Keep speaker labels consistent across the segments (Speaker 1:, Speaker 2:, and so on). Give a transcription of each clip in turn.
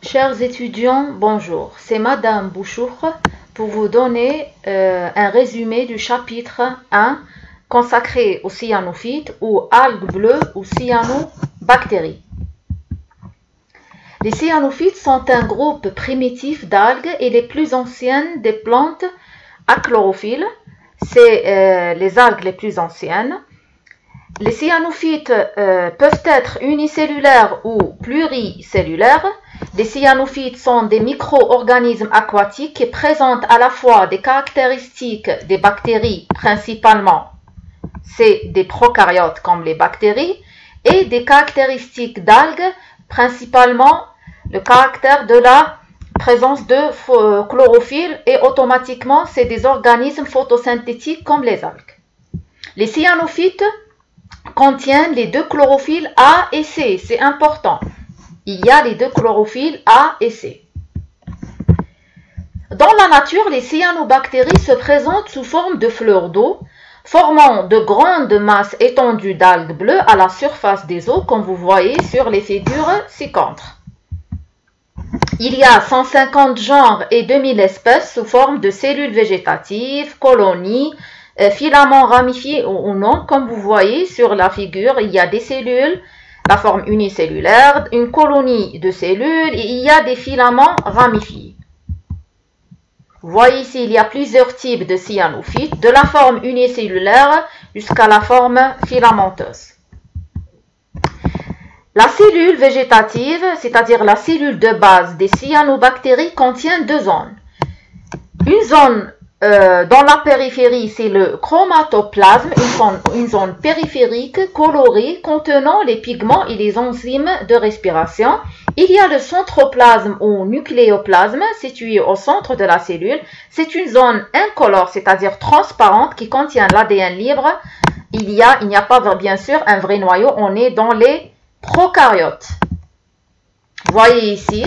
Speaker 1: Chers étudiants, bonjour. C'est Madame Bouchour pour vous donner un résumé du chapitre 1 consacré aux cyanophytes ou algues bleues ou cyanobactéries. Les cyanophytes sont un groupe primitif d'algues et les plus anciennes des plantes à chlorophylle. C'est les algues les plus anciennes. Les cyanophytes peuvent être unicellulaires ou pluricellulaires. Les cyanophytes sont des micro-organismes aquatiques qui présentent à la fois des caractéristiques des bactéries principalement, c'est des prokaryotes comme les bactéries, et des caractéristiques d'algues, principalement le caractère de la présence de chlorophylle, et automatiquement c'est des organismes photosynthétiques comme les algues. Les cyanophytes contiennent les deux chlorophylles A et C, c'est important. Il y a les deux chlorophylles A et C. Dans la nature, les cyanobactéries se présentent sous forme de fleurs d'eau, formant de grandes masses étendues d'algues bleues à la surface des eaux, comme vous voyez sur les figures ci-contre. Il y a 150 genres et 2000 espèces sous forme de cellules végétatives, colonies, filaments ramifiés ou non. Comme vous voyez sur la figure, il y a des cellules, la forme unicellulaire, une colonie de cellules et il y a des filaments ramifiés. Vous voyez ici, il y a plusieurs types de cyanophytes, de la forme unicellulaire jusqu'à la forme filamenteuse. La cellule végétative, c'est-à-dire la cellule de base des cyanobactéries, contient deux zones. Une zone dans la périphérie, c'est le chromatoplasme, une zone périphérique colorée contenant les pigments et les enzymes de respiration. Il y a le centroplasme ou nucléoplasme situé au centre de la cellule. C'est une zone incolore, c'est-à-dire transparente, qui contient l'ADN libre. Il n'y a pas bien sûr un vrai noyau, on est dans les prokaryotes. Vous voyez ici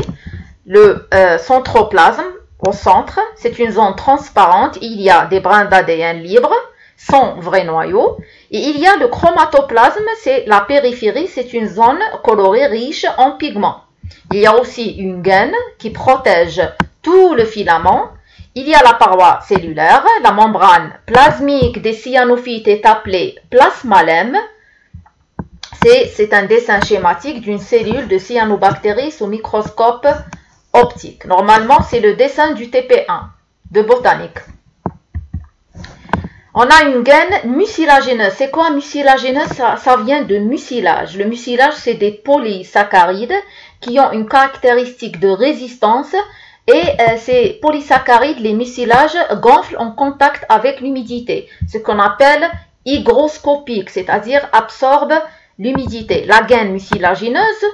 Speaker 1: le centroplasme. Au centre, c'est une zone transparente, il y a des brins d'ADN libres, sans vrai noyau. Et il y a le chromatoplasme, c'est la périphérie, c'est une zone colorée riche en pigments. Il y a aussi une gaine qui protège tout le filament. Il y a la paroi cellulaire, la membrane plasmique des cyanophytes est appelée plasmalème. C'est un dessin schématique d'une cellule de cyanobactéries sous microscope optique. Normalement, c'est le dessin du TP1 de botanique. On a une gaine mucilagineuse. C'est quoi mucilagineuse? Ça vient de mucilage. Le mucilage, c'est des polysaccharides qui ont une caractéristique de résistance et ces polysaccharides, les mucilages, gonflent en contact avec l'humidité. Ce qu'on appelle hygroscopique, c'est-à-dire absorbe l'humidité. La gaine mucilagineuse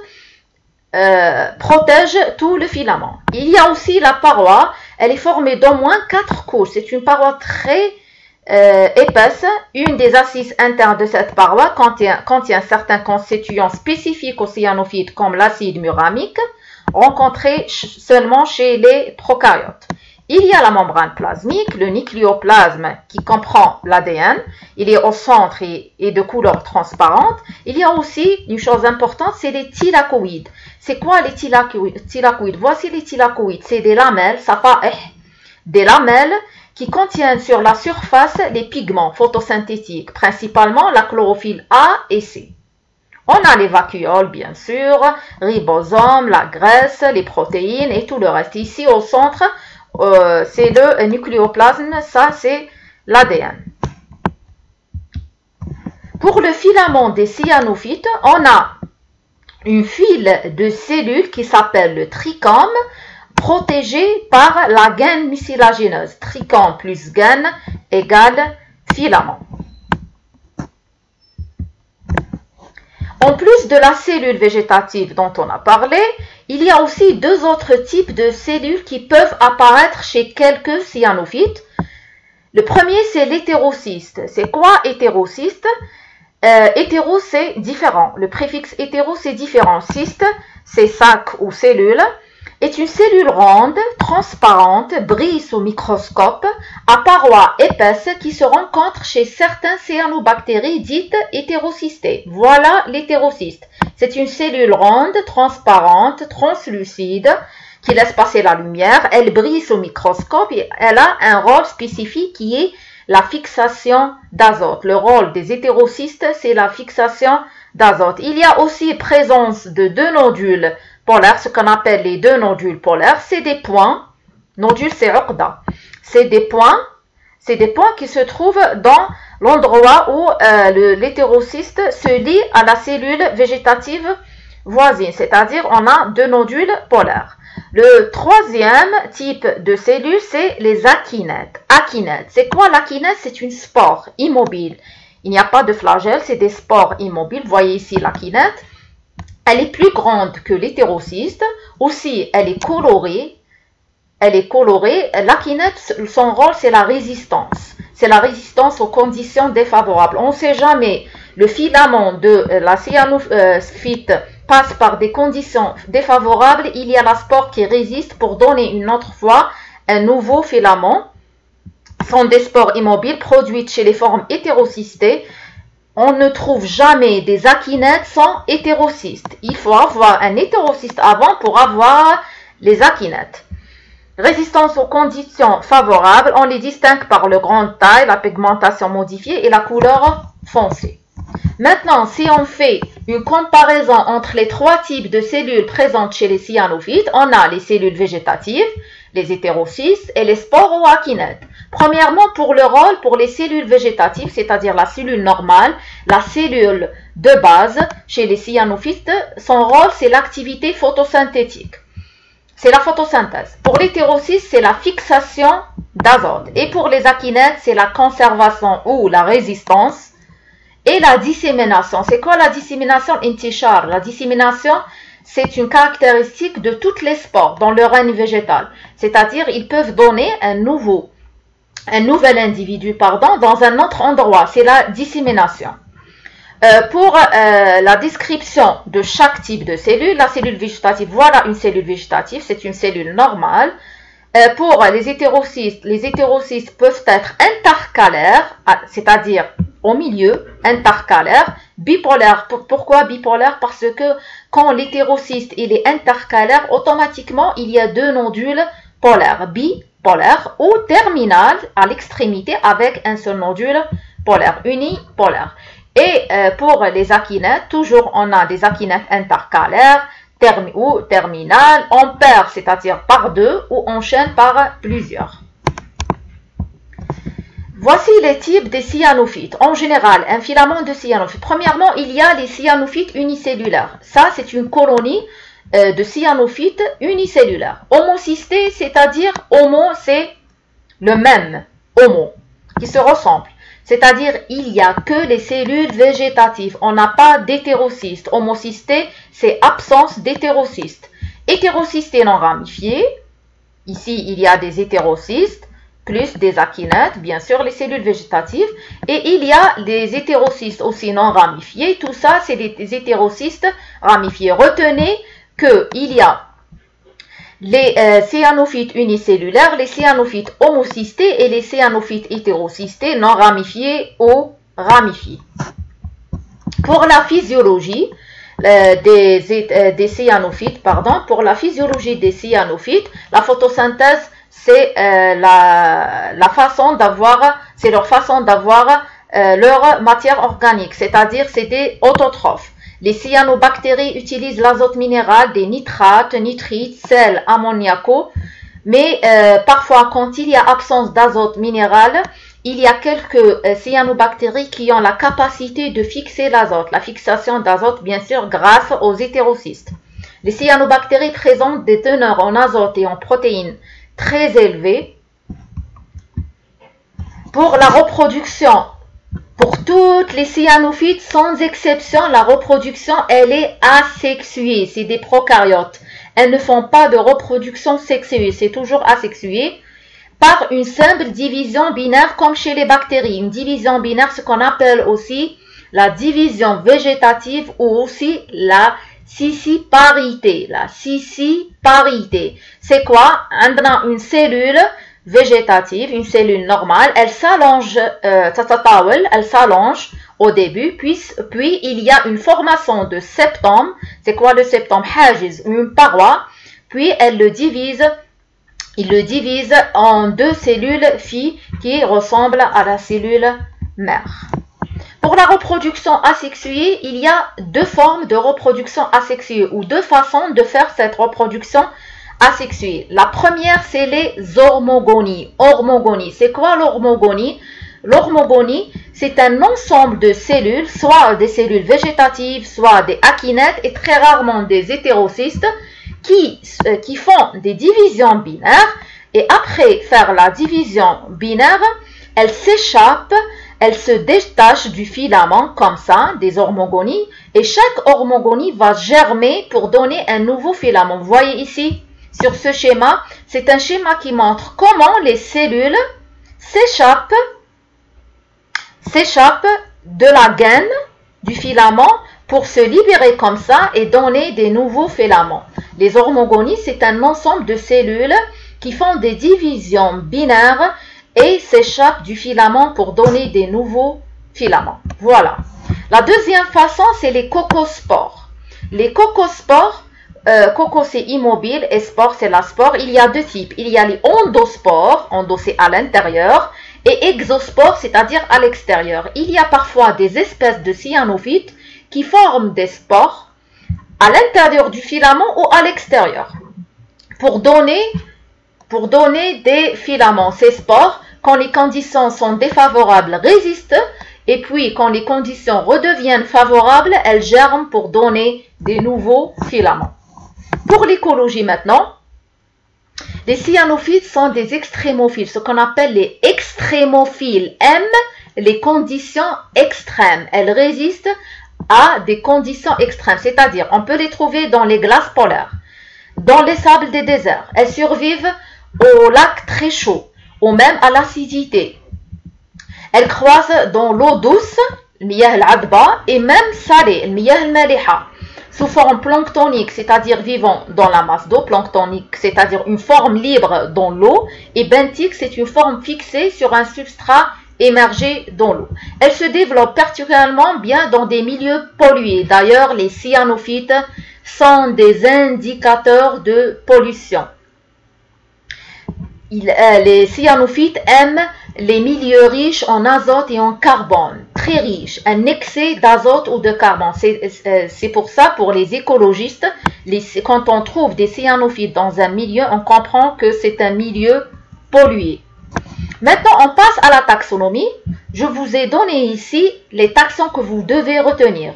Speaker 1: protège tout le filament. Il y a aussi la paroi, elle est formée d'au moins 4 couches. C'est une paroi très épaisse. Une des assises internes de cette paroi contient certains constituants spécifiques aux cyanophytes comme l'acide muramique, rencontré seulement chez les prokaryotes. Il y a la membrane plasmique, le nucléoplasme qui comprend l'ADN. Il est au centre et de couleur transparente. Il y a aussi une chose importante, c'est les thylakoïdes. C'est quoi les thylakoïdes? Voici les thylakoïdes. C'est des lamelles, des lamelles qui contiennent sur la surface les pigments photosynthétiques, principalement la chlorophylle A et C. On a les vacuoles, bien sûr, ribosomes, la graisse, les protéines et tout le reste. Ici, au centre, c'est le nucléoplasme, ça c'est l'ADN. Pour le filament des cyanophytes, on a une file de cellules qui s'appelle le trichome, protégé par la gaine mucilagineuse. Trichome plus gaine égale filament. En plus de la cellule végétative dont on a parlé, il y a aussi deux autres types de cellules qui peuvent apparaître chez quelques cyanophytes. Le premier, c'est l'hétérocyste. C'est quoi hétérocyste? Hétéro, c'est différent. Le préfixe hétéro, c'est différent. Cyste, c'est sac ou cellule. Est une cellule ronde, transparente, brille sous microscope, à parois épaisses qui se rencontrent chez certains cyanobactéries dites hétérocystées. Voilà l'hétérocyste. C'est une cellule ronde, transparente, translucide, qui laisse passer la lumière. Elle brille au microscope et elle a un rôle spécifique qui est la fixation d'azote. Le rôle des hétérocystes, c'est la fixation d'azote. Il y a aussi présence de deux nodules polaires, ce qu'on appelle les deux nodules polaires. C'est des points. Nodule, c'est uqda. C'est des points qui se trouvent dans l'endroit où l'hétérocyste se lie à la cellule végétative voisine, c'est-à-dire on a deux nodules polaires. Le troisième type de cellule, c'est les akinètes. Akinètes, c'est quoi l'akinète? C'est une spore immobile. Il n'y a pas de flagelle, c'est des spores immobiles. Vous voyez ici l'akinète. Elle est plus grande que l'hétérocyste. Aussi, elle est colorée. L'akinète, son rôle, c'est la résistance. C'est la résistance aux conditions défavorables. On ne sait jamais, le filament de la cyanophyte passe par des conditions défavorables. Il y a la spore qui résiste pour donner une autre fois un nouveau filament. Ce sont des spores immobiles produites chez les formes hétérocystées. On ne trouve jamais des akinètes sans hétérocystes. Il faut avoir un hétérocyste avant pour avoir les akinètes. Résistance aux conditions favorables, on les distingue par le grande taille, la pigmentation modifiée et la couleur foncée. Maintenant, si on fait une comparaison entre les trois types de cellules présentes chez les cyanophytes, on a les cellules végétatives, les hétérocystes et les spores ou akinètes. Premièrement, pour le rôle, pour les cellules végétatives, c'est-à-dire la cellule normale, la cellule de base chez les cyanophytes, son rôle, c'est l'activité photosynthétique. C'est la photosynthèse. Pour l'hétérocyste, c'est la fixation d'azote. Et pour les akinètes, c'est la conservation ou la résistance et la dissémination. C'est quoi la dissémination? Intishar. La dissémination, c'est une caractéristique de toutes les spores dans le règne végétal. C'est-à-dire, ils peuvent donner un nouvel individu, dans un autre endroit. C'est la dissémination. Pour la description de chaque type de cellule, la cellule végétative, voilà une cellule végétative, c'est une cellule normale. Pour les hétérocystes peuvent être intercalaires, c'est-à-dire au milieu, intercalaires, bipolaires. Pourquoi bipolaires? Parce que quand l'hétérocyste il est intercalaire, automatiquement il y a deux nodules polaires, bipolaires ou terminales à l'extrémité avec un seul nodule polaire, unipolaire. Et pour les akinètes, toujours on a des akinètes intercalaires ou terminales, on perd, c'est-à-dire par deux, ou enchaîne par plusieurs. Voici les types des cyanophytes. En général, un filament de cyanophytes. Premièrement, il y a les cyanophytes unicellulaires. Ça, c'est une colonie de cyanophytes unicellulaires. Homocystés, c'est-à-dire homo, c'est le même homo, qui se ressemble. C'est-à-dire, il n'y a que les cellules végétatives. On n'a pas d'hétérocystes. Homocystés, c'est absence d'hétérocystes. Hétérocystés non ramifiés. Ici, il y a des hétérocystes, plus des akinètes, bien sûr, les cellules végétatives. Et il y a des hétérocystes aussi non ramifiés. Tout ça, c'est des hétérocystes ramifiés. Retenez qu'il y a les cyanophytes unicellulaires, les cyanophytes homocystés et les cyanophytes hétérocystés non ramifiés ou ramifiés. Pour la physiologie des cyanophytes, pour la physiologie des cyanophytes, la photosynthèse, c'est leur façon d'avoir leur matière organique, c'est-à-dire c'est des autotrophes. Les cyanobactéries utilisent l'azote minéral, des nitrates, nitrites, sels ammoniacaux, mais parfois quand il y a absence d'azote minéral, il y a quelques cyanobactéries qui ont la capacité de fixer l'azote. La fixation d'azote, bien sûr, grâce aux hétérocystes. Les cyanobactéries présentent des teneurs en azote et en protéines très élevées. Pour la reproduction, pour toutes les cyanophytes, sans exception, la reproduction, elle est asexuée. C'est des prokaryotes. Elles ne font pas de reproduction sexuée. C'est toujours asexué par une simple division binaire comme chez les bactéries. Une division binaire, ce qu'on appelle aussi la division végétative ou aussi la scissiparité. La scissiparité. C'est quoi? On a une cellule végétative, une cellule normale, elle s'allonge, elle s'allonge au début, puis il y a une formation de septum. C'est quoi le septum? Hajiz, une paroi, puis il le divise en deux cellules filles qui ressemblent à la cellule mère. Pour la reproduction asexuée, il y a deux formes de reproduction asexuée ou deux façons de faire cette reproduction asexuée. La première, c'est les hormogonies. Hormogonie, c'est quoi l'hormogonie? L'hormogonie, c'est un ensemble de cellules, soit des cellules végétatives, soit des akinètes et très rarement des hétérocystes qui font des divisions binaires et après faire la division binaire, elles s'échappent. Elle se détache du filament comme ça, des hormogonies, et chaque hormogonie va germer pour donner un nouveau filament. Vous voyez ici, sur ce schéma, c'est un schéma qui montre comment les cellules s'échappent de la gaine du filament pour se libérer comme ça et donner des nouveaux filaments. Les hormogonies, c'est un ensemble de cellules qui font des divisions binaires et s'échappent du filament pour donner des nouveaux filaments. Voilà. La deuxième façon, c'est les cocospores. Les cocospores, coco c'est immobile et spore c'est la spore. Il y a deux types. Il y a les endospores, endo c'est à l'intérieur, et exospores, c'est-à-dire à l'extérieur. Il y a parfois des espèces de cyanophytes qui forment des spores à l'intérieur du filament ou à l'extérieur pour donner des filaments. Ces spores, quand les conditions sont défavorables, résistent et puis quand les conditions redeviennent favorables, elles germent pour donner des nouveaux filaments. Pour l'écologie maintenant, les cyanophytes sont des extrémophiles, ce qu'on appelle les extrémophiles aiment les conditions extrêmes. Elles résistent à des conditions extrêmes, c'est-à-dire on peut les trouver dans les glaces polaires, dans les sables des déserts. Elles survivent aux lacs très chauds ou même à l'acidité. Elles croisent dans l'eau douce, المياه العذبة, et même salée, المياه المالحة, sous forme planctonique, c'est-à-dire vivant dans la masse d'eau, planctonique, c'est-à-dire une forme libre dans l'eau, et benthique, c'est une forme fixée sur un substrat émergé dans l'eau. Elles se développent particulièrement bien dans des milieux pollués. D'ailleurs, les cyanophytes sont des indicateurs de pollution. Les cyanophytes aiment les milieux riches en azote et en carbone, très riches, un excès d'azote ou de carbone. C'est pour ça, pour les écologistes, quand on trouve des cyanophytes dans un milieu, on comprend que c'est un milieu pollué. Maintenant, on passe à la taxonomie. Je vous ai donné ici les taxons que vous devez retenir.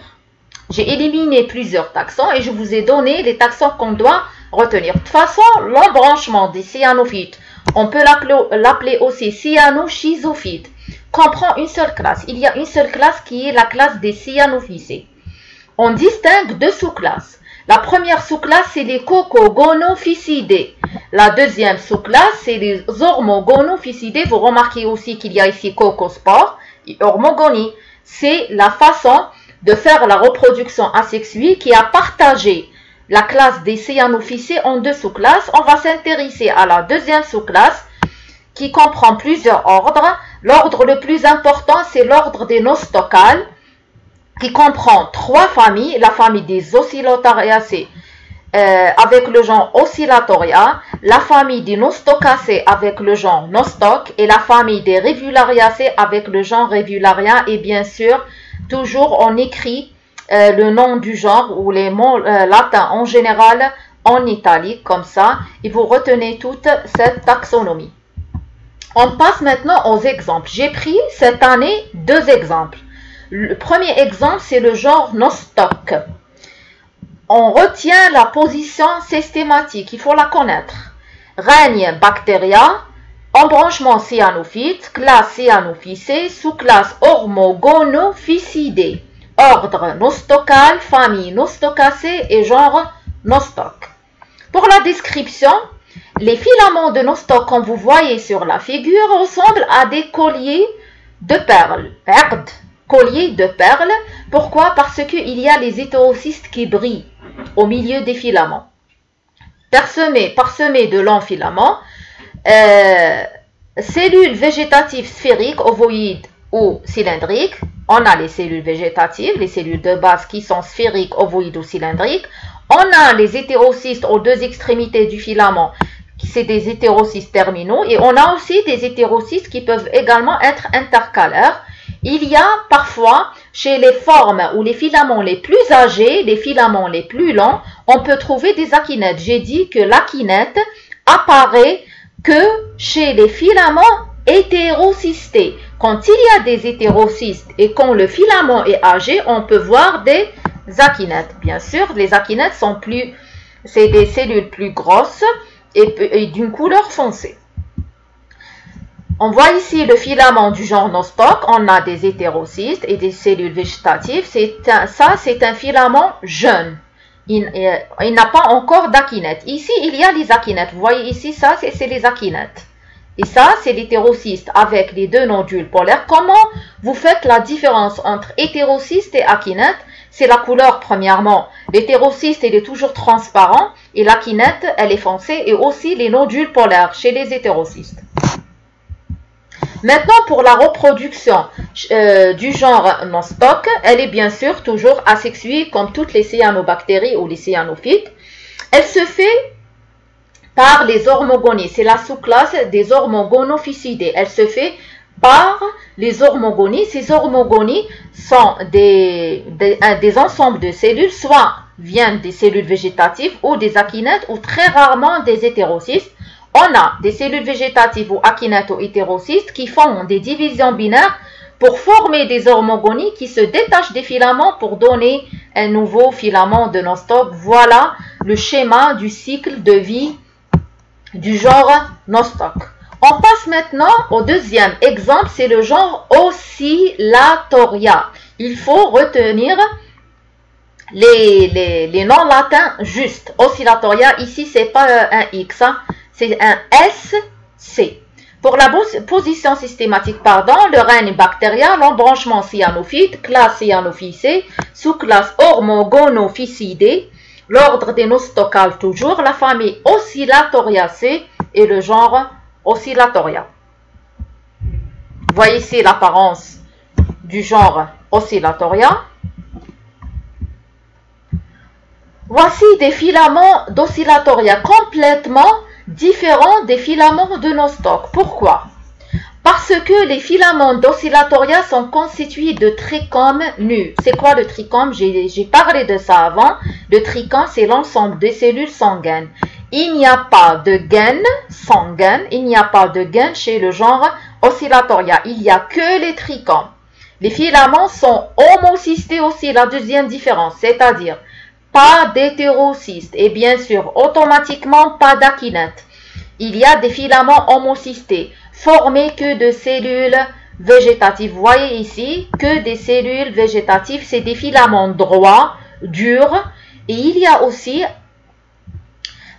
Speaker 1: J'ai éliminé plusieurs taxons et je vous ai donné les taxons qu'on doit retenir. De toute façon, l'embranchement des cyanophytes, on peut l'appeler aussi cyanoschizophytes, comprend une seule classe. Il y a une seule classe qui est la classe des cyanophycées. On distingue deux sous-classes. La première sous-classe, c'est les cocogonophycidés. La deuxième sous-classe, c'est les hormogonophycidés. Vous remarquez aussi qu'il y a ici cocospore et hormogonie. C'est la façon de faire la reproduction asexuée qui a partagé la classe des cyanophycées en deux sous-classes. On va s'intéresser à la deuxième sous-classe qui comprend plusieurs ordres. L'ordre le plus important, c'est l'ordre des nostocales, qui comprend trois familles, la famille des Oscillotariacées avec le genre Oscillatoria, la famille des Nostocacées avec le genre Nostoc et la famille des Revulariacées avec le genre Revularia. Et bien sûr, toujours on écrit le nom du genre ou les mots latins en général en italique comme ça et vous retenez toute cette taxonomie. On passe maintenant aux exemples. J'ai pris cette année deux exemples. Le premier exemple, c'est le genre Nostoc. On retient la position systématique, il faut la connaître. Règne Bacteria, embranchement cyanophyte, classe cyanophycée, sous-classe hormogonophycidée, ordre Nostocal, famille Nostocacée et genre Nostoc. Pour la description, les filaments de Nostoc, comme vous voyez sur la figure, ressemblent à des colliers de perles. Collier de perles. Pourquoi? Parce qu'il y a les hétérocystes qui brillent au milieu des filaments. Parsemés de longs filaments, cellules végétatives sphériques, ovoïdes ou cylindriques. On a les cellules végétatives, les cellules de base qui sont sphériques, ovoïdes ou cylindriques. On a les hétérocystes aux deux extrémités du filament, c'est des hétérocystes terminaux. Et on a aussi des hétérocystes qui peuvent également être intercalaires. Il y a parfois, chez les formes ou les filaments les plus âgés, les filaments les plus longs, on peut trouver des akinètes. J'ai dit que l'akinète apparaît que chez les filaments hétérocystés. Quand il y a des hétérocystes et quand le filament est âgé, on peut voir des akinètes. Bien sûr, les akinètes sont c'est des cellules plus grosses et d'une couleur foncée. On voit ici le filament du genre nostoc. On a des hétérocystes et des cellules végétatives. Ça, c'est un filament jeune. Il n'a pas encore d'akinète. Ici, il y a les akinètes. Vous voyez ici, ça, c'est les akinètes. Et ça, c'est l'hétérocyste avec les deux nodules polaires. Comment vous faites la différence entre hétérocyste et akinète? C'est la couleur, premièrement. L'hétérocyste, il est toujours transparent et l'akinète, elle est foncée, et aussi les nodules polaires chez les hétérocystes. Maintenant, pour la reproduction du genre nostoc, elle est bien sûr toujours asexuée comme toutes les cyanobactéries ou les cyanophytes. Elle se fait par les hormogonies. C'est la sous-classe des hormogonophysidés. Elle se fait par les hormogonies. Ces hormogonies sont des ensembles de cellules, soit viennent des cellules végétatives ou des akinètes, ou très rarement des hétérocystes. On a des cellules végétatives ou akinètes ou hétérocystes qui font des divisions binaires pour former des hormogonies qui se détachent des filaments pour donner un nouveau filament de nostoc. Voilà le schéma du cycle de vie du genre nostoc. On passe maintenant au deuxième exemple, c'est le genre Oscillatoria. Il faut retenir les noms latins justes. Oscillatoria, ici, c'est pas un X, hein, c'est un SC. Pour la position systématique, le règne bactérien, l'embranchement cyanophyte, classe cyanophycée, sous-classe hormogonophysidée, l'ordre des nostocales toujours, la famille Oscillatoriaceae et le genre Oscillatoria. Voyez ici l'apparence du genre Oscillatoria. Voici des filaments d'Oscillatoria complètement différents des filaments de nostoc. Pourquoi? Parce que les filaments d'Oscillatoria sont constitués de trichomes nus. C'est quoi le trichome? J'ai parlé de ça avant. Le trichome, c'est l'ensemble des cellules sanguines. Il n'y a pas de gaine sanguine, il n'y a pas de gaine chez le genre Oscillatoria. Il n'y a que les trichomes. Les filaments sont homocystés aussi, la deuxième différence, c'est-à-dire pas d'hétérocystes et bien sûr automatiquement pas d'akinète. Il y a des filaments homocystés formés que de cellules végétatives. Vous voyez ici que des cellules végétatives, c'est des filaments droits, durs, et il y a aussi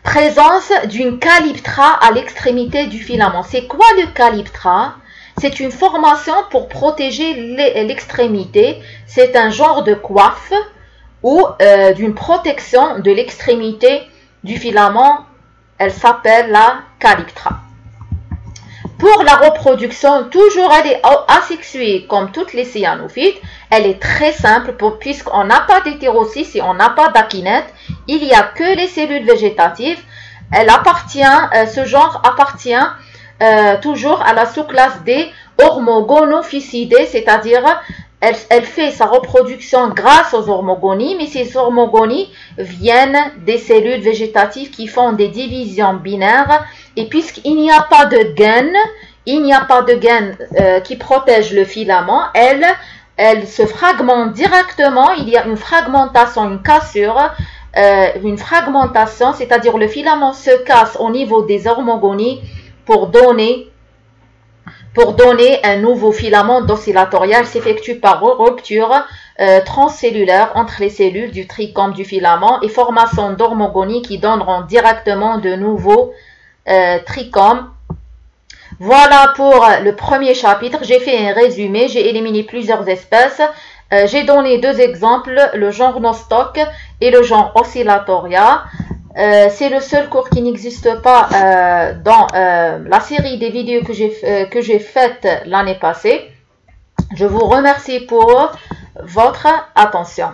Speaker 1: présence d'une calyptra à l'extrémité du filament. C'est quoi le calyptra? C'est une formation pour protéger l'extrémité. C'est un genre de coiffe ou d'une protection de l'extrémité du filament. Elle s'appelle la calyptra. Pour la reproduction, toujours elle est asexuée comme toutes les cyanophytes. Elle est très simple puisqu'on n'a pas d'hétérocystes et on n'a pas d'akinète. Il n'y a que les cellules végétatives. Ce genre appartient toujours à la sous-classe des hormogonophysidés, c'est-à-dire elle fait sa reproduction grâce aux hormogonies, mais ces hormogonies viennent des cellules végétatives qui font des divisions binaires. Et puisqu'il n'y a pas de gaine, qui protège le filament, elle se fragmente directement. Il y a une fragmentation, une cassure, une fragmentation, c'est-à-dire le filament se casse au niveau des hormogonies pour donner un nouveau filament d'oscillatorial. S'effectue par rupture transcellulaire entre les cellules du trichome du filament et formation d'hormogonies qui donneront directement de nouveaux trichomes. Voilà pour le premier chapitre. J'ai fait un résumé, j'ai éliminé plusieurs espèces. J'ai donné deux exemples, le genre nostoc et le genre Oscillatoria. C'est le seul cours qui n'existe pas dans la série des vidéos que j'ai faites l'année passée. Je vous remercie pour votre attention.